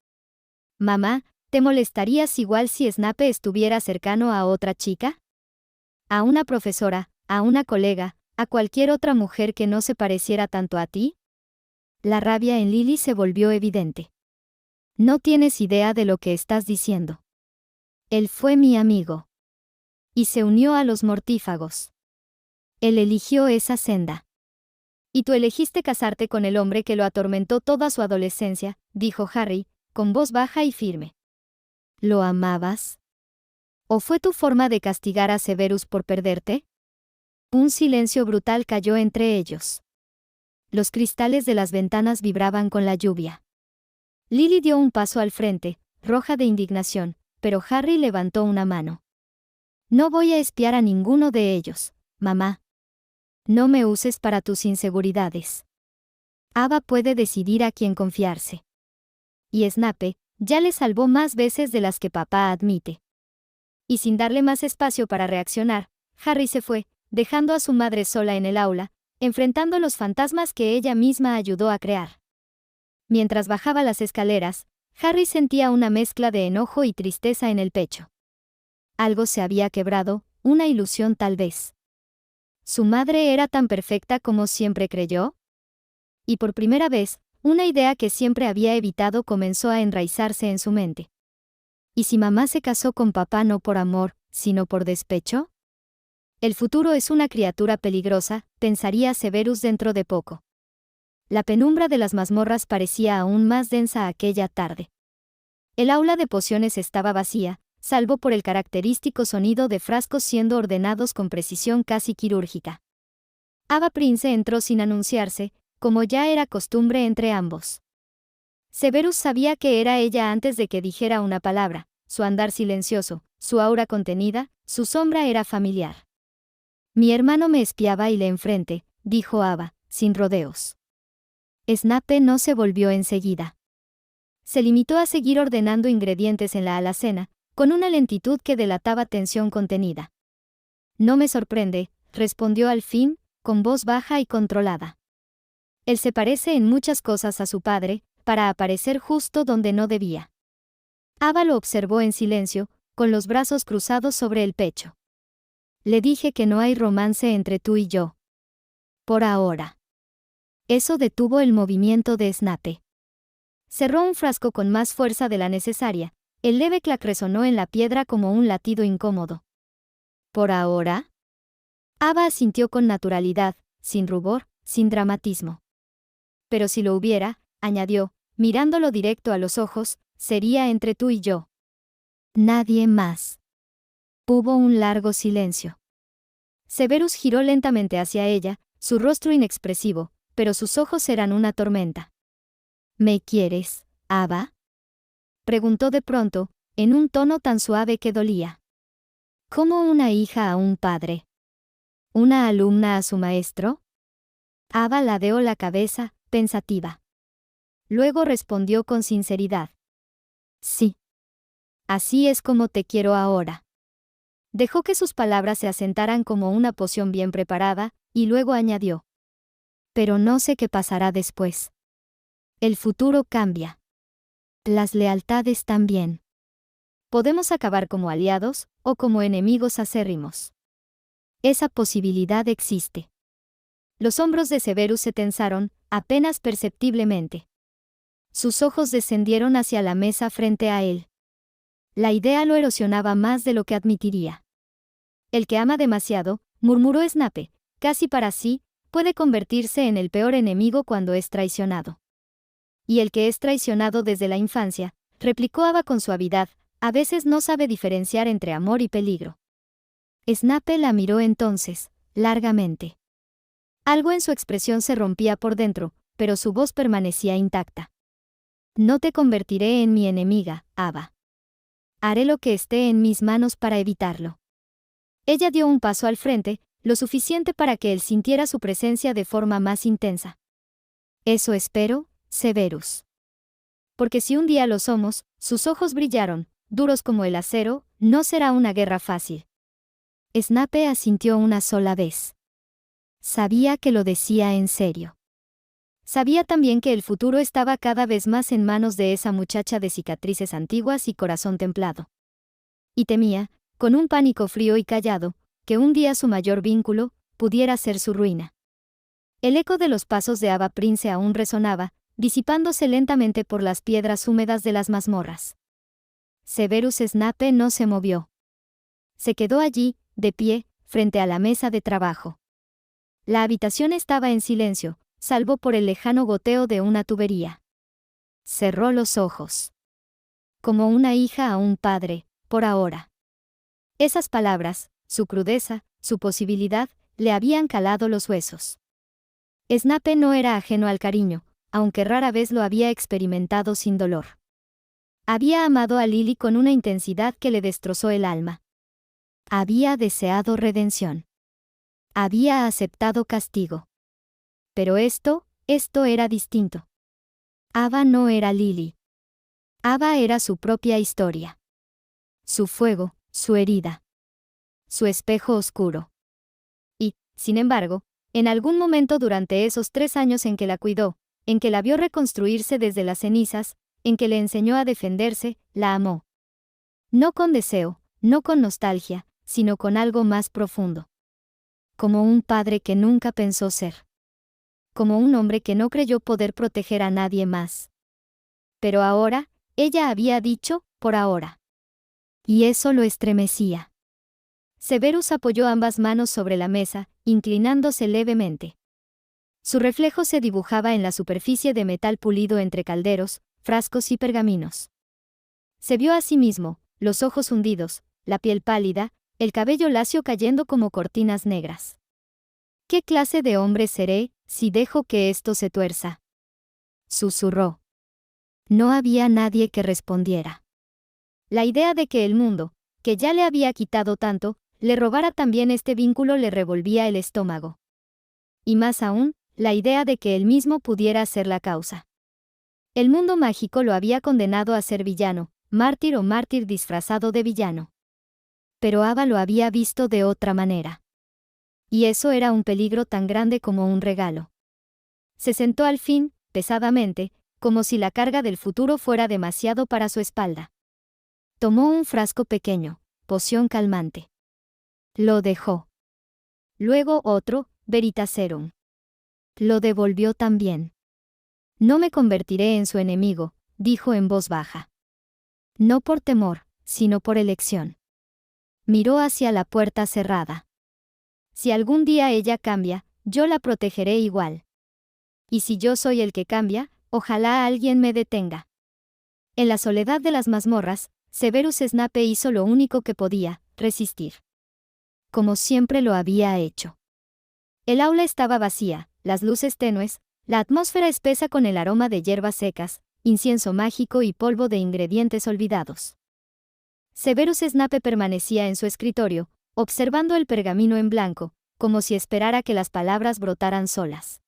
Mamá, ¿te molestarías igual si Snape estuviera cercano a otra chica? ¿A una profesora, a una colega, a cualquier otra mujer que no se pareciera tanto a ti? La rabia en Lily se volvió evidente. No tienes idea de lo que estás diciendo. Él fue mi amigo. Y se unió a los mortífagos. Él eligió esa senda. Y tú elegiste casarte con el hombre que lo atormentó toda su adolescencia, dijo Harry, con voz baja y firme. ¿Lo amabas? ¿O fue tu forma de castigar a Severus por perderte? Un silencio brutal cayó entre ellos. Los cristales de las ventanas vibraban con la lluvia. Lily dio un paso al frente, roja de indignación, pero Harry levantó una mano. No voy a espiar a ninguno de ellos, mamá. No me uses para tus inseguridades. Ava puede decidir a quién confiarse. Y Snape, ya le salvó más veces de las que papá admite. Y sin darle más espacio para reaccionar, Harry se fue, dejando a su madre sola en el aula, enfrentando los fantasmas que ella misma ayudó a crear. Mientras bajaba las escaleras, Harry sentía una mezcla de enojo y tristeza en el pecho. Algo se había quebrado, una ilusión tal vez. ¿Su madre era tan perfecta como siempre creyó? Y por primera vez, una idea que siempre había evitado comenzó a enraizarse en su mente. ¿Y si mamá se casó con papá no por amor, sino por despecho? El futuro es una criatura peligrosa, pensaría Severus dentro de poco. La penumbra de las mazmorras parecía aún más densa aquella tarde. El aula de pociones estaba vacía, salvo por el característico sonido de frascos siendo ordenados con precisión casi quirúrgica. Ava Prince entró sin anunciarse, como ya era costumbre entre ambos. Severus sabía que era ella antes de que dijera una palabra, su andar silencioso, su aura contenida, su sombra era familiar. Mi hermano me espiaba y le enfrente, dijo Ava, sin rodeos. Snape no se volvió enseguida. Se limitó a seguir ordenando ingredientes en la alacena, con una lentitud que delataba tensión contenida. No me sorprende, respondió al fin, con voz baja y controlada. Él se parece en muchas cosas a su padre, para aparecer justo donde no debía. Ava lo observó en silencio, con los brazos cruzados sobre el pecho. Le dije que no hay romance entre tú y yo. Por ahora. Eso detuvo el movimiento de Snape. Cerró un frasco con más fuerza de la necesaria. El leve clac resonó en la piedra como un latido incómodo. ¿Por ahora? Ava asintió con naturalidad, sin rubor, sin dramatismo. Pero si lo hubiera, añadió, mirándolo directo a los ojos, sería entre tú y yo. Nadie más. Hubo un largo silencio. Severus giró lentamente hacia ella, su rostro inexpresivo, pero sus ojos eran una tormenta. ¿Me quieres, Ava? Preguntó de pronto, en un tono tan suave que dolía. ¿Como una hija a un padre? ¿Una alumna a su maestro? Ava ladeó la cabeza, pensativa. Luego respondió con sinceridad. Sí. Así es como te quiero ahora. Dejó que sus palabras se asentaran como una poción bien preparada, y luego añadió. Pero no sé qué pasará después. El futuro cambia. Las lealtades también. Podemos acabar como aliados, o como enemigos acérrimos. Esa posibilidad existe. Los hombros de Severus se tensaron, apenas perceptiblemente. Sus ojos descendieron hacia la mesa frente a él. La idea lo erosionaba más de lo que admitiría. El que ama demasiado, murmuró Snape, casi para sí, puede convertirse en el peor enemigo cuando es traicionado. Y el que es traicionado desde la infancia, replicó Ava con suavidad, a veces no sabe diferenciar entre amor y peligro. Snape la miró entonces, largamente. Algo en su expresión se rompía por dentro, pero su voz permanecía intacta. No te convertiré en mi enemiga, Ava. Haré lo que esté en mis manos para evitarlo. Ella dio un paso al frente, lo suficiente para que él sintiera su presencia de forma más intensa. Eso espero, Severus. Porque si un día lo somos, sus ojos brillaron, duros como el acero, no será una guerra fácil. Snape asintió una sola vez. Sabía que lo decía en serio. Sabía también que el futuro estaba cada vez más en manos de esa muchacha de cicatrices antiguas y corazón templado. Y temía, con un pánico frío y callado, que un día su mayor vínculo pudiera ser su ruina. El eco de los pasos de Ava Prince aún resonaba, disipándose lentamente por las piedras húmedas de las mazmorras. Severus Snape no se movió. Se quedó allí, de pie, frente a la mesa de trabajo. La habitación estaba en silencio, salvo por el lejano goteo de una tubería. Cerró los ojos. Como una hija a un padre, por ahora. Esas palabras, su crudeza, su posibilidad, le habían calado los huesos. Snape no era ajeno al cariño, aunque rara vez lo había experimentado sin dolor. Había amado a Lily con una intensidad que le destrozó el alma. Había deseado redención. Había aceptado castigo. Pero esto era distinto. Ava no era Lily. Ava era su propia historia. Su fuego, su herida. Su espejo oscuro. Y, sin embargo, en algún momento durante esos 3 años en que la cuidó, en que la vio reconstruirse desde las cenizas, en que le enseñó a defenderse, la amó. No con deseo, no con nostalgia, sino con algo más profundo. Como un padre que nunca pensó ser. Como un hombre que no creyó poder proteger a nadie más. Pero ahora, ella había dicho, por ahora. Y eso lo estremecía. Severus apoyó ambas manos sobre la mesa, inclinándose levemente. Su reflejo se dibujaba en la superficie de metal pulido entre calderos, frascos y pergaminos. Se vio a sí mismo, los ojos hundidos, la piel pálida, el cabello lacio cayendo como cortinas negras. ¿Qué clase de hombre seré, si dejo que esto se tuerza? Susurró. No había nadie que respondiera. La idea de que el mundo, que ya le había quitado tanto, le robara también este vínculo le revolvía el estómago. Y más aún, la idea de que él mismo pudiera ser la causa. El mundo mágico lo había condenado a ser villano, mártir o mártir disfrazado de villano. Pero Ava lo había visto de otra manera. Y eso era un peligro tan grande como un regalo. Se sentó al fin, pesadamente, como si la carga del futuro fuera demasiado para su espalda. Tomó un frasco pequeño, poción calmante. Lo dejó. Luego otro, Veritaserum. Lo devolvió también. No me convertiré en su enemigo, dijo en voz baja. No por temor, sino por elección. Miró hacia la puerta cerrada. Si algún día ella cambia, yo la protegeré igual. Y si yo soy el que cambia, ojalá alguien me detenga. En la soledad de las mazmorras, Severus Snape hizo lo único que podía, resistir. Como siempre lo había hecho. El aula estaba vacía, las luces tenues, la atmósfera espesa con el aroma de hierbas secas, incienso mágico y polvo de ingredientes olvidados. Severus Snape permanecía en su escritorio, observando el pergamino en blanco, como si esperara que las palabras brotaran solas.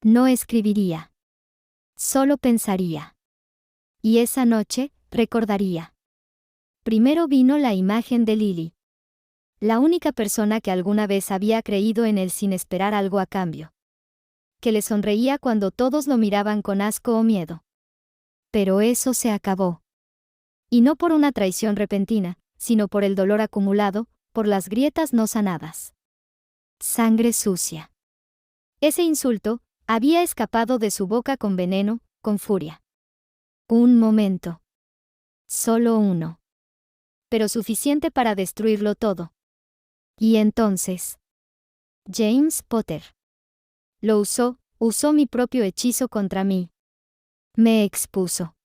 No escribiría. Solo pensaría. Y esa noche, recordaría. Primero vino la imagen de Lily. La única persona que alguna vez había creído en él sin esperar algo a cambio. Que le sonreía cuando todos lo miraban con asco o miedo. Pero eso se acabó. Y no por una traición repentina, sino por el dolor acumulado, por las grietas no sanadas. Sangre sucia. Ese insulto había escapado de su boca con veneno, con furia. Un momento. Solo uno. Pero suficiente para destruirlo todo. Y entonces. James Potter. Lo usó mi propio hechizo contra mí. Me expuso.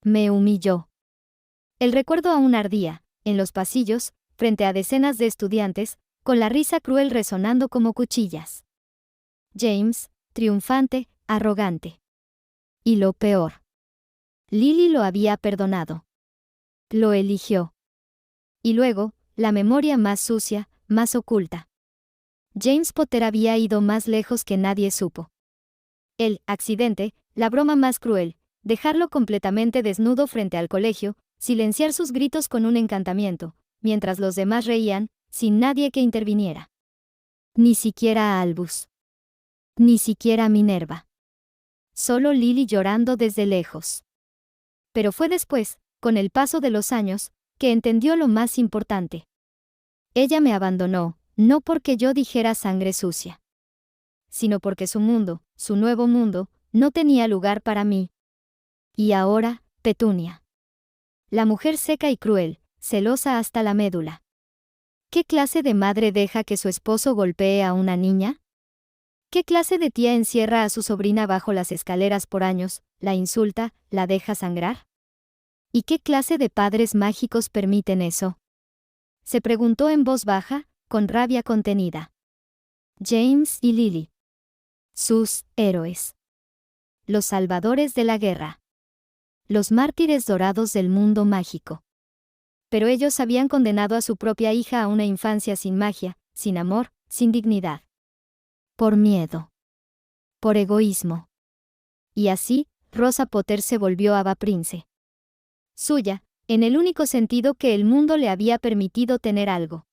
Me humilló. El recuerdo aún ardía, en los pasillos, frente a decenas de estudiantes, con la risa cruel resonando como cuchillas. James, triunfante, arrogante. Y lo peor. Lily lo había perdonado. Lo eligió. Y luego, la memoria más sucia, más oculta. James Potter había ido más lejos que nadie supo. El accidente, la broma más cruel, dejarlo completamente desnudo frente al colegio, silenciar sus gritos con un encantamiento, mientras los demás reían, sin nadie que interviniera. Ni siquiera Albus. Ni siquiera Minerva. Solo Lily llorando desde lejos. Pero fue después, con el paso de los años, que entendió lo más importante. Ella me abandonó, no porque yo dijera sangre sucia. Sino porque su mundo, su nuevo mundo, no tenía lugar para mí. Y ahora, Petunia. La mujer seca y cruel, celosa hasta la médula. ¿Qué clase de madre deja que su esposo golpee a una niña? ¿Qué clase de tía encierra a su sobrina bajo las escaleras por años, la insulta, la deja sangrar? ¿Y qué clase de padres mágicos permiten eso? Se preguntó en voz baja, con rabia contenida. James y Lily. Sus héroes. Los salvadores de la guerra. Los mártires dorados del mundo mágico. Pero ellos habían condenado a su propia hija a una infancia sin magia, sin amor, sin dignidad. Por miedo. Por egoísmo. Y así, Rosa Potter se volvió Ava Prince. Suya, en el único sentido que el mundo le había permitido tener algo.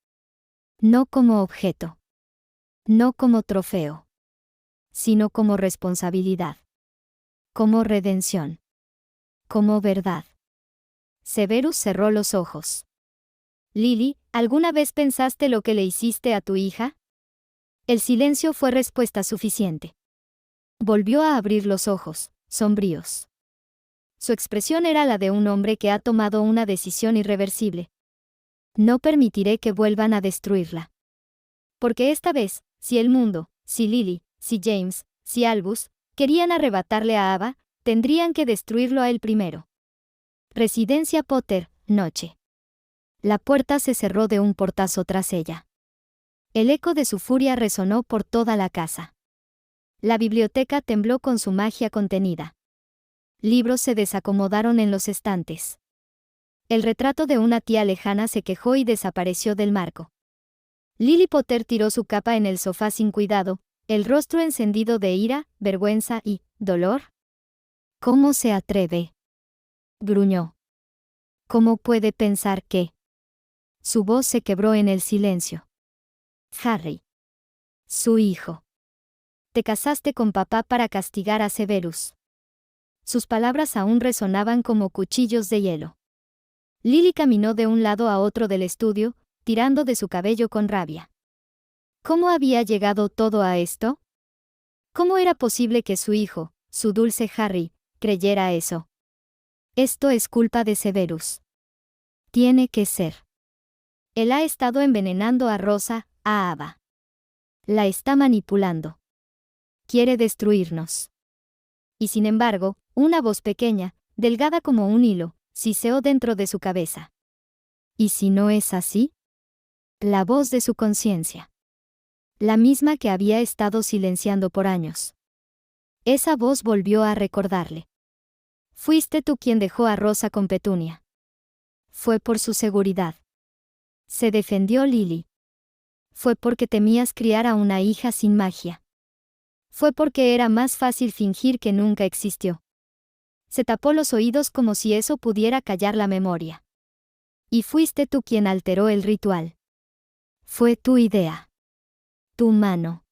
No como objeto. No como trofeo. Sino como responsabilidad. Como redención. Como verdad. Severus cerró los ojos. Lily, ¿alguna vez pensaste lo que le hiciste a tu hija? El silencio fue respuesta suficiente. Volvió a abrir los ojos, sombríos. Su expresión era la de un hombre que ha tomado una decisión irreversible. No permitiré que vuelvan a destruirla. Porque esta vez, si el mundo, si Lily, si James, si Albus, querían arrebatarle a Ava, tendrían que destruirlo a él primero. Residencia Potter, noche. La puerta se cerró de un portazo tras ella. El eco de su furia resonó por toda la casa. La biblioteca tembló con su magia contenida. Libros se desacomodaron en los estantes. El retrato de una tía lejana se quejó y desapareció del marco. Lily Potter tiró su capa en el sofá sin cuidado, el rostro encendido de ira, vergüenza y dolor. ¿Cómo se atreve? Gruñó. ¿Cómo puede pensar que? Su voz se quebró en el silencio. Harry. Su hijo. Te casaste con papá para castigar a Severus. Sus palabras aún resonaban como cuchillos de hielo. Lily caminó de un lado a otro del estudio, tirando de su cabello con rabia. ¿Cómo había llegado todo a esto? ¿Cómo era posible que su hijo, su dulce Harry, creyera eso? Esto es culpa de Severus. Tiene que ser. Él ha estado envenenando a Rosa, a Ava. La está manipulando. Quiere destruirnos. Y sin embargo, una voz pequeña, delgada como un hilo, siseó dentro de su cabeza. ¿Y si no es así? La voz de su conciencia. La misma que había estado silenciando por años. Esa voz volvió a recordarle. Fuiste tú quien dejó a Rosa con Petunia. Fue por su seguridad. Se defendió Lily. Fue porque temías criar a una hija sin magia. Fue porque era más fácil fingir que nunca existió. Se tapó los oídos como si eso pudiera callar la memoria. Y fuiste tú quien alteró el ritual. Fue tu idea. Tu mano.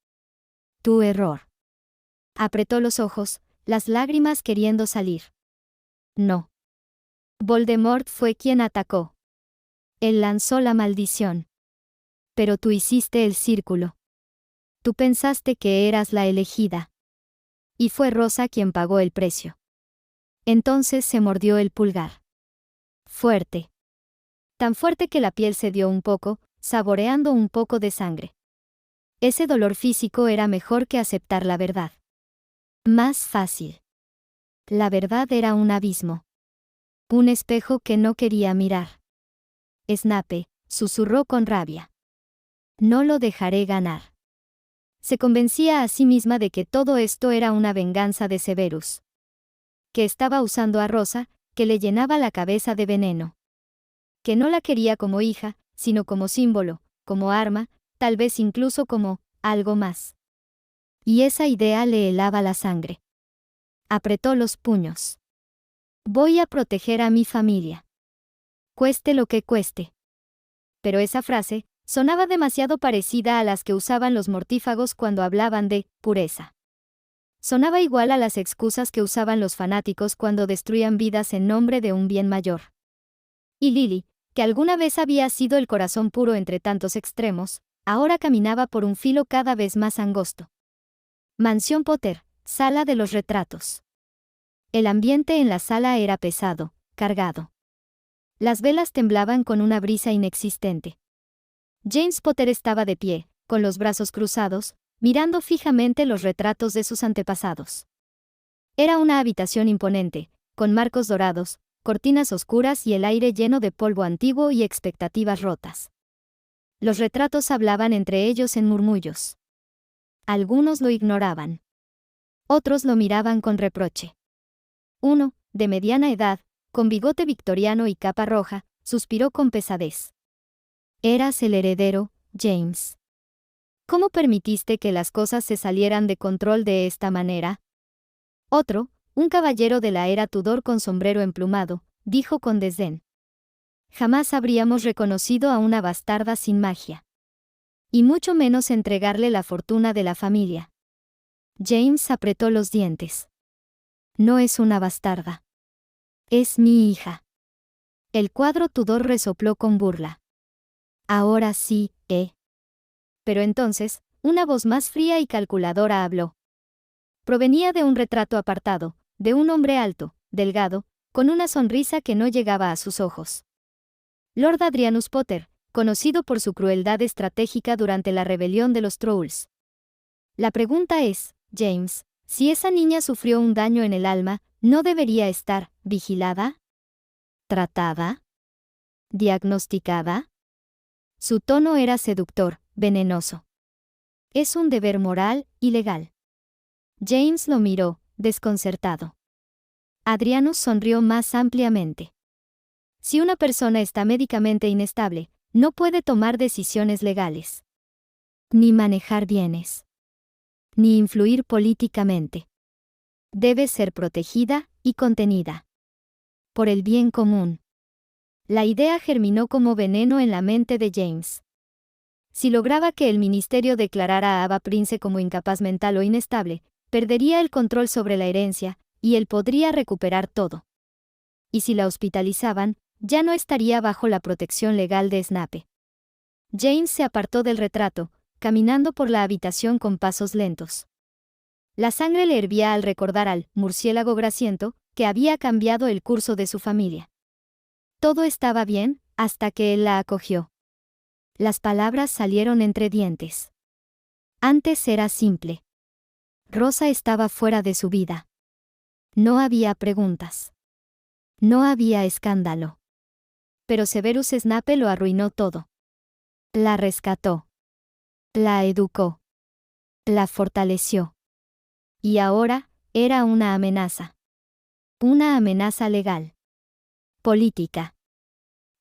Tu error. Apretó los ojos, las lágrimas queriendo salir. No. Voldemort fue quien atacó. Él lanzó la maldición. Pero tú hiciste el círculo. Tú pensaste que eras la elegida. Y fue Rosa quien pagó el precio. Entonces se mordió el pulgar. Fuerte. Tan fuerte que la piel cedió un poco, saboreando un poco de sangre. Ese dolor físico era mejor que aceptar la verdad. Más fácil. La verdad era un abismo. Un espejo que no quería mirar. Snape, susurró con rabia. No lo dejaré ganar. Se convencía a sí misma de que todo esto era una venganza de Severus. Que estaba usando a Rosa, que le llenaba la cabeza de veneno. Que no la quería como hija, sino como símbolo, como arma, tal vez incluso como algo más. Y esa idea le helaba la sangre. Apretó los puños. Voy a proteger a mi familia. Cueste lo que cueste. Pero esa frase sonaba demasiado parecida a las que usaban los mortífagos cuando hablaban de pureza. Sonaba igual a las excusas que usaban los fanáticos cuando destruían vidas en nombre de un bien mayor. Y Lily, que alguna vez había sido el corazón puro entre tantos extremos, ahora caminaba por un filo cada vez más angosto. Mansión Potter, sala de los retratos. El ambiente en la sala era pesado, cargado. Las velas temblaban con una brisa inexistente. James Potter estaba de pie, con los brazos cruzados, mirando fijamente los retratos de sus antepasados. Era una habitación imponente, con marcos dorados, cortinas oscuras y el aire lleno de polvo antiguo y expectativas rotas. Los retratos hablaban entre ellos en murmullos. Algunos lo ignoraban. Otros lo miraban con reproche. Uno, de mediana edad, con bigote victoriano y capa roja, suspiró con pesadez. Eras el heredero, James. ¿Cómo permitiste que las cosas se salieran de control de esta manera? Otro, un caballero de la era Tudor con sombrero emplumado, dijo con desdén. Jamás habríamos reconocido a una bastarda sin magia. Y mucho menos entregarle la fortuna de la familia. James apretó los dientes. No es una bastarda. Es mi hija. El cuadro Tudor resopló con burla. Ahora sí, Pero entonces, una voz más fría y calculadora habló. Provenía de un retrato apartado, de un hombre alto, delgado, con una sonrisa que no llegaba a sus ojos. Lord Adrianus Potter, conocido por su crueldad estratégica durante la rebelión de los Trolls. La pregunta es, James, si esa niña sufrió un daño en el alma, ¿no debería estar vigilada? ¿Tratada? ¿Diagnosticada? Su tono era seductor, venenoso. Es un deber moral y legal. James lo miró, desconcertado. Adrianus sonrió más ampliamente. Si una persona está médicamente inestable, no puede tomar decisiones legales. Ni manejar bienes. Ni influir políticamente. Debe ser protegida y contenida. Por el bien común. La idea germinó como veneno en la mente de James. Si lograba que el ministerio declarara a Ava Prince como incapaz mental o inestable, perdería el control sobre la herencia, y él podría recuperar todo. Y si la hospitalizaban, ya no estaría bajo la protección legal de Snape. James se apartó del retrato, caminando por la habitación con pasos lentos. La sangre le hervía al recordar al murciélago grasiento, que había cambiado el curso de su familia. Todo estaba bien, hasta que él la acogió. Las palabras salieron entre dientes. Antes era simple. Rosa estaba fuera de su vida. No había preguntas. No había escándalo. Pero Severus Snape lo arruinó todo. La rescató. La educó. La fortaleció. Y ahora, era una amenaza. Una amenaza legal. Política.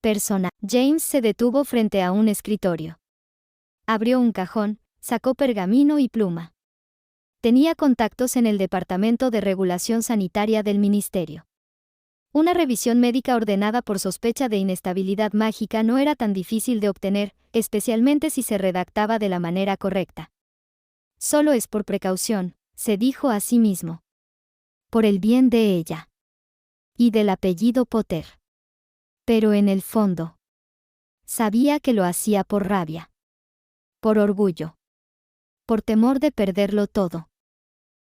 Personal. James se detuvo frente a un escritorio. Abrió un cajón, sacó pergamino y pluma. Tenía contactos en el Departamento de Regulación Sanitaria del Ministerio. Una revisión médica ordenada por sospecha de inestabilidad mágica no era tan difícil de obtener, especialmente si se redactaba de la manera correcta. Solo es por precaución, se dijo a sí mismo. Por el bien de ella. Y del apellido Potter. Pero en el fondo, sabía que lo hacía por rabia. Por orgullo. Por temor de perderlo todo.